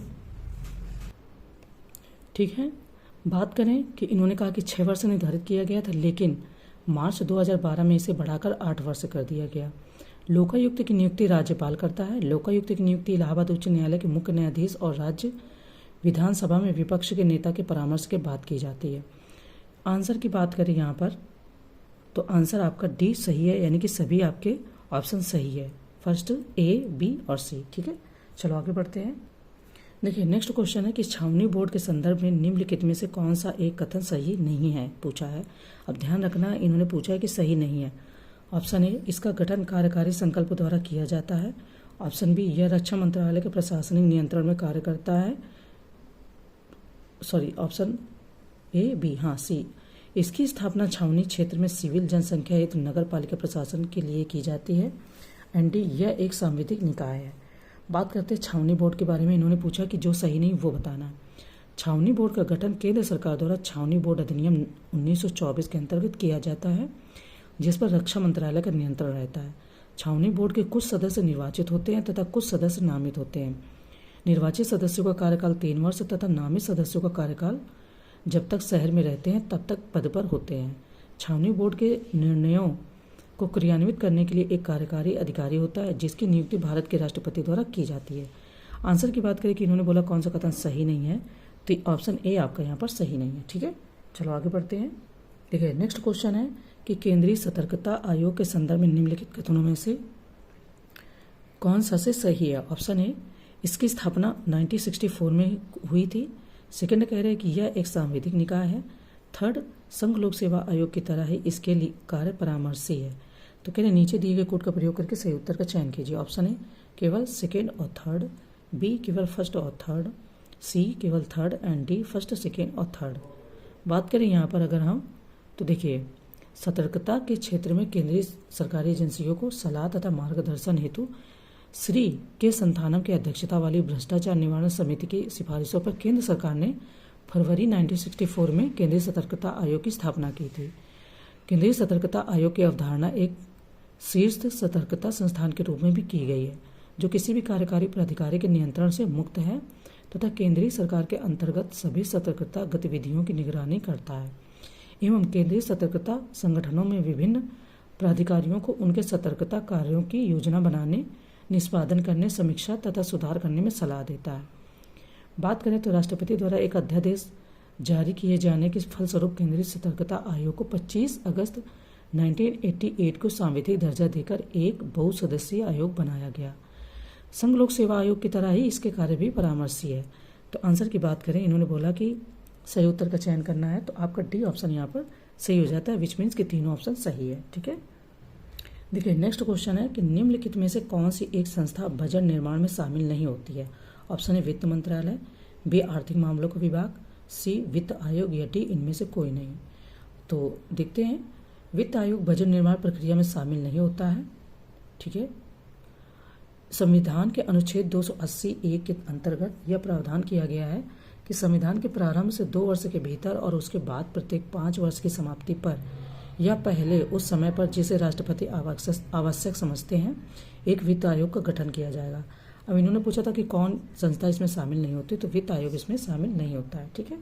ठीक है। बात करें कि इन्होंने कहा कि 6 वर्ष निर्धारित किया गया था, लेकिन मार्च 2012 में इसे बढ़ाकर 8 वर्ष कर दिया गया। लोकायुक्त की नियुक्ति राज्यपाल करता है। लोकायुक्त की नियुक्ति इलाहाबाद उच्च न्यायालय के मुख्य न्यायाधीश और राज्य विधानसभा में विपक्ष के नेता के परामर्श के बाद की जाती है। आंसर की बात करें यहाँ पर तो आंसर आपका डी सही है, यानी कि सभी आपके ऑप्शन सही है, फर्स्ट ए, बी और सी, ठीक है। चलो आगे बढ़ते हैं। देखिए, नेक्स्ट क्वेश्चन है कि छावनी बोर्ड के संदर्भ में निम्नलिखित में से कौन सा एक कथन सही नहीं है पूछा है। अब ध्यान रखना, इन्होंने पूछा है कि सही नहीं है। ऑप्शन ए, इसका गठन कार्यकारी संकल्प द्वारा किया जाता है। ऑप्शन बी, यह रक्षा मंत्रालय के प्रशासनिक नियंत्रण में कार्य करता है। ऑप्शन ए, बी, हाँ सी, इसकी स्थापना छावनी क्षेत्र में सिविल जनसंख्या हेतु नगर पालिका प्रशासन के लिए की जाती है। एंड डी, यह एक सांविधिक निकाय है। बात करते हैं छावनी बोर्ड के बारे में। इन्होंने पूछा कि जो सही नहीं वो बताना। छावनी बोर्ड का गठन केंद्र सरकार द्वारा छावनी बोर्ड अधिनियम 1924 के अंतर्गत किया जाता है, जिस पर रक्षा मंत्रालय का नियंत्रण रहता है। छावनी बोर्ड के कुछ सदस्य निर्वाचित होते हैं तथा कुछ सदस्य नामित होते हैं। निर्वाचित सदस्यों का कार्यकाल 3 वर्ष तथा नामित सदस्यों का कार्यकाल जब तक शहर में रहते हैं तब तक पद पर होते हैं। छावनी बोर्ड के निर्णयों को क्रियान्वित करने के लिए एक कार्यकारी अधिकारी होता है, जिसकी नियुक्ति भारत के राष्ट्रपति द्वारा की जाती है। आंसर की बात करें कि इन्होंने बोला कौन सा कथन सही नहीं है, तो ऑप्शन ए आपका यहाँ पर सही नहीं है, ठीक है। चलो आगे बढ़ते हैं। देखिए, नेक्स्ट क्वेश्चन है कि केंद्रीय सतर्कता आयोग के संदर्भ में निम्नलिखित कथनों में से कौन सा से सही है। ऑप्शन ए, इसकी स्थापना 1964 में हुई थी। सेकंड कह रहे हैं कि यह एक सांविधिक निकाय है। थर्ड, संघ लोक सेवा आयोग की तरह ही इसके लिए कार्य परामर्शी है। तो कह रहे नीचे दिए गए कोड का प्रयोग करके सही उत्तर का चयन कीजिए। ऑप्शन ए, केवल सेकेंड और थर्ड, बी केवल फर्स्ट और थर्ड, सी केवल third, and D first, second और थर्ड। बात करें यहाँ पर अगर हम तो देखिए, सतर्कता के क्षेत्र में केंद्रीय सरकारी एजेंसियों को सलाह तथा मार्गदर्शन हेतु श्री के संथानम की अध्यक्षता वाली भ्रष्टाचार निवारण समिति की सिफारिशों पर केंद्र सरकार ने फरवरी 1964 में केंद्रीय सतर्कता आयोग की स्थापना की थी। केंद्रीय सतर्कता आयोग की अवधारणा एक शीर्ष सतर्कता संस्थान के रूप में भी की गई है, जो किसी भी कार्यकारी प्राधिकारी के नियंत्रण से मुक्त है तथा केंद्रीय सरकार के अंतर्गत सभी सतर्कता गतिविधियों की निगरानी करता है एवं केंद्रीय सतर्कता संगठनों में विभिन्न प्राधिकारियों को उनके सतर्कता कार्यों की योजना बनाने, निष्पादन करने, समीक्षा तथा सुधार करने में सलाह देता है। बात करें तो राष्ट्रपति द्वारा एक अध्यादेश जारी किए जाने के फलस्वरूप केंद्रीय सतर्कता आयोग को 25 अगस्त 1988 को सांविधिक दर्जा देकर एक बहुसदस्यीय आयोग बनाया गया। संघ लोक सेवा आयोग की तरह ही इसके कार्य भी परामर्शी है। तो आंसर की बात करें, इन्होंने बोला कि सही उत्तर का चयन करना है, तो आपका डी ऑप्शन यहाँ पर सही हो जाता है, विच मीन्स कि तीनों ऑप्शन सही है। ठीक है, देखिए नेक्स्ट क्वेश्चन है कि निम्नलिखित में से कौन सी एक संस्था बजट निर्माण में शामिल नहीं होती है। ऑप्शन है वित्त मंत्रालय, बी आर्थिक मामलों का विभाग, सी वित्त आयोग या डी इनमें से कोई नहीं। तो देखते हैं, वित्त आयोग बजट निर्माण प्रक्रिया में शामिल नहीं होता है। ठीक है, संविधान के अनुच्छेद 280(1) के अंतर्गत यह प्रावधान किया गया है कि संविधान के प्रारंभ से 2 वर्ष के भीतर और उसके बाद प्रत्येक 5 वर्ष की समाप्ति पर या पहले उस समय पर जिसे राष्ट्रपति आवश्यक समझते हैं, एक वित्त आयोग का गठन किया जाएगा। अब इन्होंने पूछा था कि कौन संस्था इसमें शामिल नहीं होती, तो वित्त आयोग इसमें शामिल नहीं होता है। ठीक है,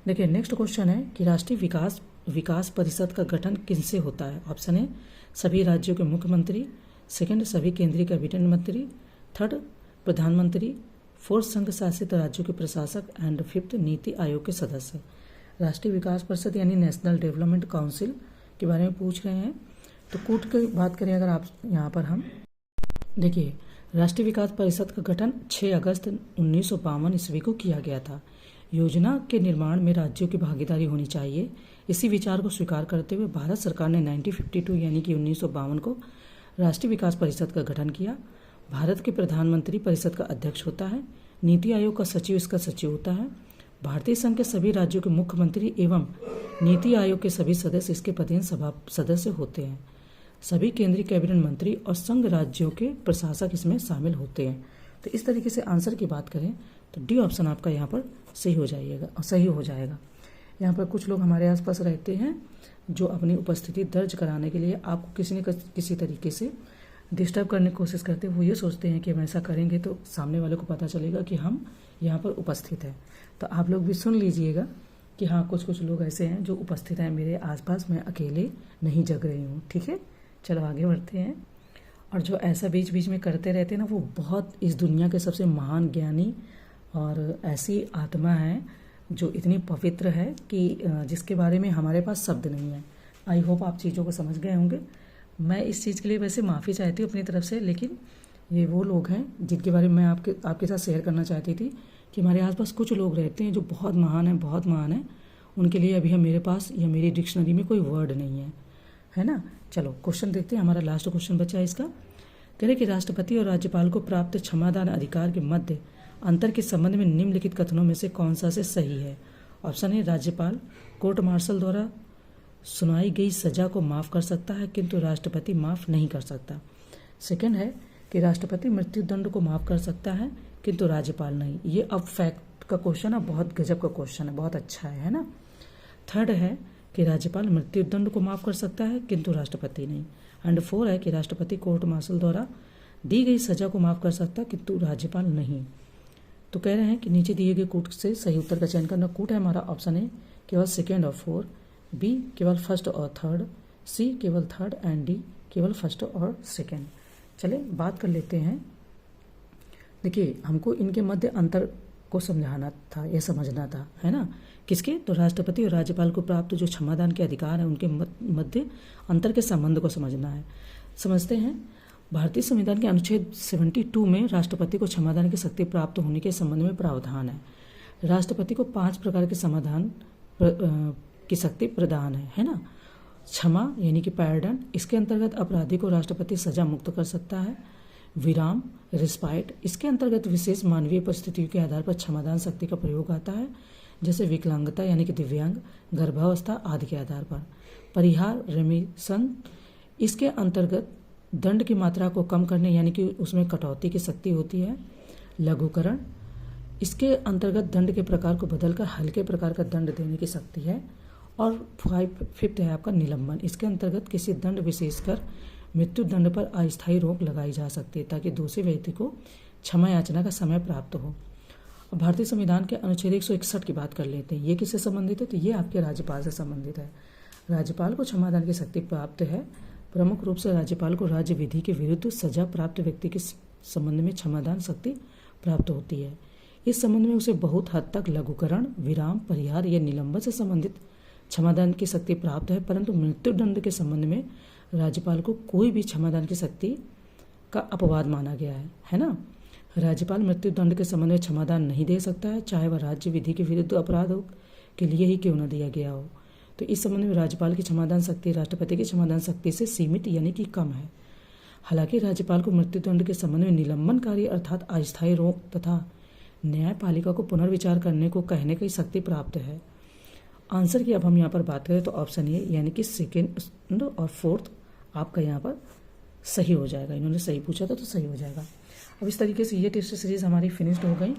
देखिए नेक्स्ट क्वेश्चन है कि राष्ट्रीय विकास परिषद का गठन किनसे होता है। ऑप्शन है सभी राज्यों के मुख्यमंत्री, सेकंड सभी केंद्रीय कैबिनेट मंत्री, थर्ड प्रधानमंत्री, फोर्थ संघ शासित राज्यों के प्रशासक एंड फिफ्थ नीति आयोग के सदस्य। राष्ट्रीय विकास परिषद यानी नेशनल डेवलपमेंट काउंसिल के बारे में पूछ रहे हैं। तो कूट की बात करें अगर आप यहाँ पर हम देखिए, राष्ट्रीय विकास परिषद का गठन 6 अगस्त 1952 ईस्वी को किया गया था। योजना के निर्माण में राज्यों की भागीदारी होनी चाहिए, इसी विचार को स्वीकार करते हुए भारत सरकार ने 1952 यानी कि 1952 को राष्ट्रीय विकास परिषद का गठन किया। भारत के प्रधानमंत्री परिषद का अध्यक्ष होता है, नीति आयोग का सचिव इसका सचिव होता है। भारतीय संघ के सभी राज्यों के मुख्यमंत्री एवं नीति आयोग के सभी सदस्य इसके पदेन सभा सदस्य होते हैं। सभी केंद्रीय कैबिनेट मंत्री और संघ राज्यों के प्रशासक इसमें शामिल होते हैं। तो इस तरीके से आंसर की बात करें तो डी ऑप्शन आपका यहाँ पर सही हो जाएगा। यहाँ पर कुछ लोग हमारे आसपास रहते हैं जो अपनी उपस्थिति दर्ज कराने के लिए आपको किसी न किसी तरीके से डिस्टर्ब करने की कोशिश करते हैं। वो ये सोचते हैं कि हम ऐसा करेंगे तो सामने वाले को पता चलेगा कि हम यहाँ पर उपस्थित हैं। तो आप लोग भी सुन लीजिएगा कि हाँ, कुछ लोग ऐसे हैं जो उपस्थित हैं मेरे आसपास, मैं अकेले नहीं जग रही हूँ। ठीक है, चलो आगे बढ़ते हैं। और जो ऐसा बीच बीच में करते रहते हैं ना, वो बहुत इस दुनिया के सबसे महान ज्ञानी और ऐसी आत्मा है जो इतनी पवित्र है कि जिसके बारे में हमारे पास शब्द नहीं है। आई होप आप चीज़ों को समझ गए होंगे। मैं इस चीज़ के लिए वैसे माफ़ी चाहती हूँ अपनी तरफ से, लेकिन ये वो लोग हैं जिनके बारे में मैं आपके साथ शेयर करना चाहती थी कि हमारे आसपास कुछ लोग रहते हैं जो बहुत महान हैं। उनके लिए अभी मेरे पास या मेरी डिक्शनरी में कोई वर्ड नहीं है ना। चलो क्वेश्चन देखते हैं, हमारा लास्ट क्वेश्चन बचा है इसका। कह रहे कि राष्ट्रपति और राज्यपाल को प्राप्त क्षमादान अधिकार के मध्य अंतर के संबंध में निम्नलिखित कथनों में से कौन सा से सही है। ऑप्शन है राज्यपाल कोर्ट मार्शल द्वारा सुनाई गई सजा को माफ कर सकता है किंतु राष्ट्रपति माफ नहीं कर सकता। सेकंड है कि राष्ट्रपति मृत्यु दंड को माफ कर सकता है किंतु राज्यपाल नहीं। ये अब फैक्ट का क्वेश्चन है, बहुत गजब का क्वेश्चन है, बहुत अच्छा है ना। थर्ड है कि राज्यपाल मृत्यु दंड को माफ कर सकता है किंतु राष्ट्रपति नहीं। एंड 4 है कि राष्ट्रपति कोर्ट मार्शल द्वारा दी गई सजा को माफ कर सकता है किंतु राज्यपाल नहीं। तो कह रहे हैं कि नीचे दिए गए कूट से सही उत्तर का चयन करना। कूट है हमारा ऑप्शन है केवल सेकेंड और 4, बी केवल फर्स्ट और थर्ड, सी केवल थर्ड एंड डी केवल फर्स्ट और सेकेंड। चले बात कर लेते हैं। देखिए हमको इनके मध्य अंतर को समझाना था, यह समझना था, है ना। किसके? तो राष्ट्रपति और राज्यपाल को प्राप्त जो क्षमादान के अधिकार है उनके मध्य अंतर के संबंध को समझना है। समझते हैं। भारतीय संविधान के अनुच्छेद 72 में राष्ट्रपति को क्षमादान की शक्ति प्राप्त होने के संबंध में प्रावधान है। राष्ट्रपति को 5 प्रकार के समाधान की शक्ति प्रदान है ना। क्षमा यानी कि पैर्डन, इसके अंतर्गत अपराधी को राष्ट्रपति सजा मुक्त कर सकता है। विराम रिस्पाइट, इसके अंतर्गत विशेष मानवीय परिस्थितियों के आधार पर क्षमादान शक्ति का प्रयोग आता है, जैसे विकलांगता यानी कि दिव्यांग, गर्भावस्था आदि के आधार पर। परिहार रेमिशन, इसके अंतर्गत दंड की मात्रा को कम करने यानी कि उसमें कटौती की शक्ति होती है। लघुकरण, इसके अंतर्गत दंड के प्रकार को बदलकर हल्के प्रकार का दंड देने की शक्ति है। और 5 है आपका निलंबन, इसके अंतर्गत किसी दंड विशेषकर मृत्यु दंड पर अस्थायी रोक लगाई जा सकती है ताकि दूसरे व्यक्ति को क्षमा याचना का समय प्राप्त हो। अब भारतीय संविधान के अनुच्छेद 161 की बात कर लेते हैं। ये किससे संबंधित है? तो ये आपके राज्यपाल से संबंधित है। राज्यपाल को क्षमादान की शक्ति प्राप्त है प्रमुख रूप से राज्यपाल को राज्य विधि के विरुद्ध सजा प्राप्त व्यक्ति के संबंध में क्षमादान शक्ति प्राप्त होती है। इस संबंध में उसे बहुत हद तक लघुकरण, विराम, परिहार या निलंबन से संबंधित क्षमादान की शक्ति प्राप्त है, परंतु मृत्युदंड के संबंध में राज्यपाल को कोई भी क्षमादान की शक्ति का अपवाद माना गया है ना। राज्यपाल मृत्युदंड के संबंध में क्षमादान नहीं दे सकता है, चाहे वह राज्य विधि के विरुद्ध अपराधों के लिए ही क्यों न दिया गया हो। तो इस संबंध में राज्यपाल की क्षमादान शक्ति राष्ट्रपति की क्षमादान शक्ति से सीमित यानी कि कम है। हालांकि राज्यपाल को मृत्युदंड के संबंध में निलंबनकारी अर्थात अस्थायी रोक तथा न्यायपालिका को पुनर्विचार करने को कहने की शक्ति प्राप्त है। आंसर की अब हम यहाँ पर बात करें तो ऑप्शन ए यानी कि सेकेंड और फोर्थ आपका यहाँ पर सही हो जाएगा। इन्होंने सही पूछा था तो सही हो जाएगा। अब इस तरीके से ये टेस्ट सीरीज हमारी फिनिश्ड हो गई।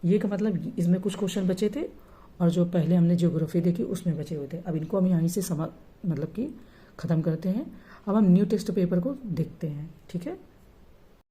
ये का मतलब इसमें कुछ क्वेश्चन बचे थे और जो पहले हमने ज्योग्राफी देखी उसमें बचे हुए थे। अब इनको हम यहीं से मतलब कि ख़त्म करते हैं। अब हम न्यू टेस्ट पेपर को देखते हैं, ठीक है।